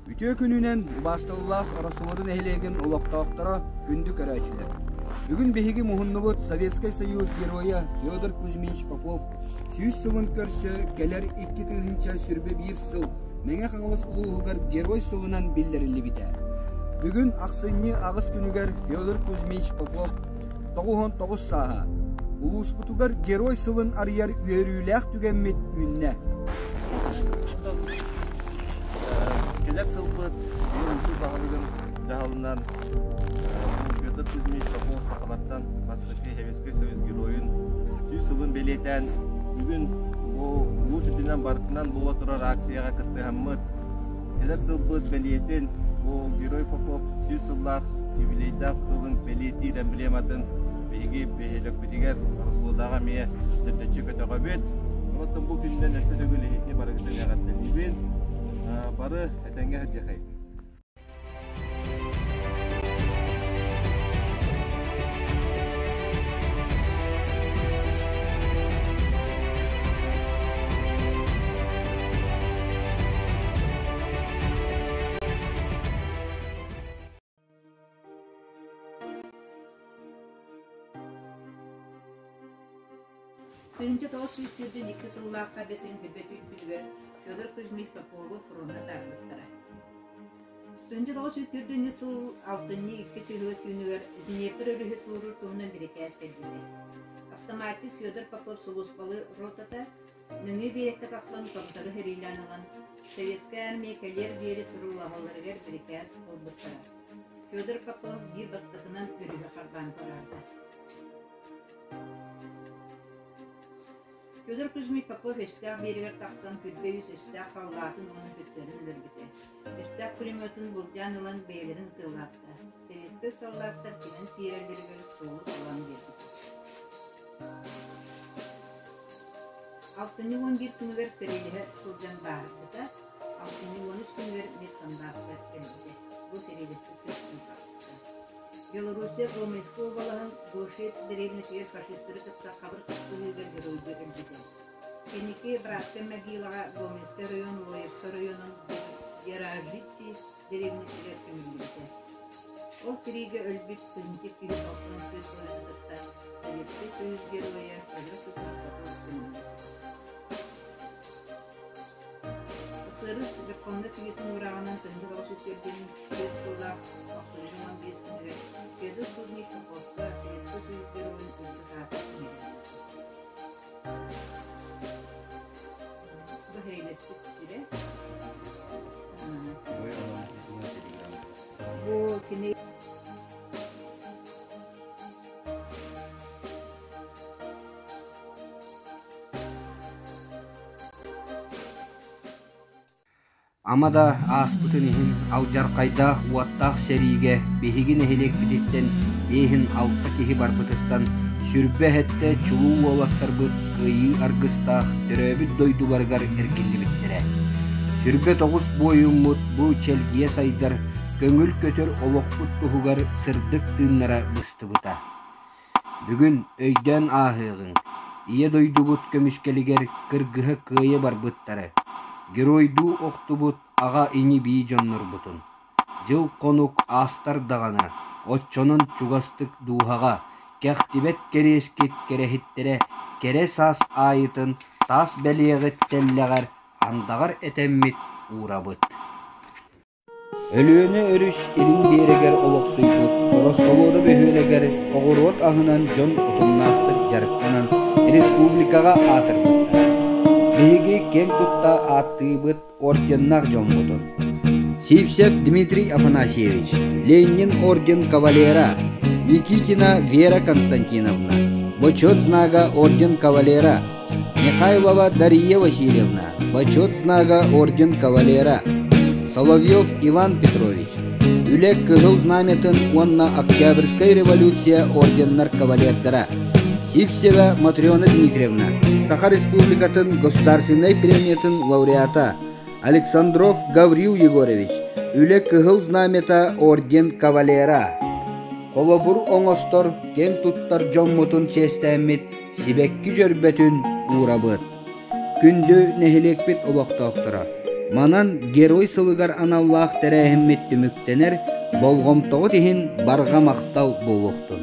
Ütü gününen bastılılaq Rasumodun ehlegen olaqtaqtara gündü körəçilər. Bugün behigi muhunnubut Sovetский Союз героя Федор Кузьмич Попов 100 сылын көрсө келер 2 тыгынча сүрбе 1 сыл меңе қаңылыс улуугар герой сылынан билдирилди бите. Бүгүн аксынны агыс күнүгер Федор Кузьмич Попов 99 саха улуспутугар герой сылын арыяр үйөрүләк түгенмет үнне. Келер сылбыт үйөрүсү багылыгын жаалынан Федор Кузьмич Попов сакалаттан Советский Союз героин 100 сылын белетен бүгүн улуу сүтүнөн бартынан була турар акцияга каттыгаммыт. Келер сылбыт белетин герой Попов 100 сыллар юбилейда кылын белети эмблематын беги бейлек бидигер Расулдага мие сөтөчү көтөгө бет. Оттон бу күндөн нерсе төгүлөйт барыгытын ягаттын ибин бары этенге жахай. Önce toz sütürdü nikasıllaqqa desin bebetüt bilger Федор Кузьмич Попову фронта дарлыктара. Önce toz sütürdü nisul altını iki tühüt günüger Dnepr örühüt vurur tuğunun birikayet edildi. Автоматик Федор Попов Сулусpalı rotata nünü birikte taksan komutarı herilanılan Sovetskaya armiya keler beri turulağalarıger birikayet olduktara. Федор Попов bir bastıkından örühü kardan karardı. Федор Кузьмич Попов эстәк берегер таксан күлбейүс эстәк халлатын оның көтсерін өрбіте. Эстәк пулеметын бұлжан ылан бейлерін тыллапты. Советский солдаттар кенен тиерелергер соғыр олан берді. 6-11 күнігер серелері сылжан барыды да, 6-13 күнігер метсандақтар келді. Бұл серелесі көтсін тапты. Белоруссия Гомельского балағын Гошет деревнетер фашистері тұтта қабыр тұттығыгер геройды үлбеді. Кенеке Братка Могилаға Гомельский район, Лоевский районын Яражитти деревнетер көмілді. Ол сереге үлбет күнтек келіп алтын сөз ойды тұтта Советский Союз героя Федор Кузьмич Попов көмілді. Сырыс Жапонда Сүйетін ұрағынан түнді ғалшеттерден сөз қолақ Ақсыржыман 5 күнігер Федор Кузьмич Поповқа Советский Союз героин үлді саатып күнеді. Бұл хейлетті күтері. Бұл кене Amada aspıtınıhın avcarqaydaq uattaq seriге behigin ehelek bititten behin altta kehi barbıtıttan sürbe hette çuluğu olattar bıt kıyı argıstaq töröbüt doydu bargar erkilli bittire. Sürbe 9 boyunmut bu çelgiye saydar köngül kötör oloqput tuhugar sırdık tığınlara bıstı bıta. Bugün öyden ahığın iye doydu bıt kömüşkeliger kırgıhı kıyı barbıttarı. Геройду оқтубут аға ини бий жоннор бутун. Жыл конук астар дағана, отчонун чугастык дуғаға, кәқтибет керескет керехиттере, кере сас айытын, тас бәлиғыт телләғар, андағар этеммит урабыт. Өлüöne өрүш илин берегер олоқсуйбут, Ороссолоду бөхөлегер, оғырот ағынан жон отуннақтыр жарықтанан, республикаға атырбыттар. Беги кен тутта аттыбыт орденнах жомбутун. Сивсев Дмитрий Афанасьевич, Ленин орден кавалера, Никитина Вера Константиновна, Почет знага орден кавалера, Михайлова Дарья Васильевна, Почет знага орден кавалера, Соловьев Иван Петрович, Үлек кызыл знаметын онна Октябрьская революция орденнар кавалердара, Сивсева Матрена Дмитриевна, Саха Республикатын государственной премиятын лауреата, Александров Гаврил Егорович, Үлек кыгыл знамета орден кавалера. Колобур оңостор кен туттар жоммутун честәммит сибекки жөрбөтүн урабыт. Күндө нехилекпит олоқтоқтыра. Манан герой сылыгар аналлаах тәрәһиммит түмүктенер, болгомтоҕу тиһин барга мактал буолуохтун.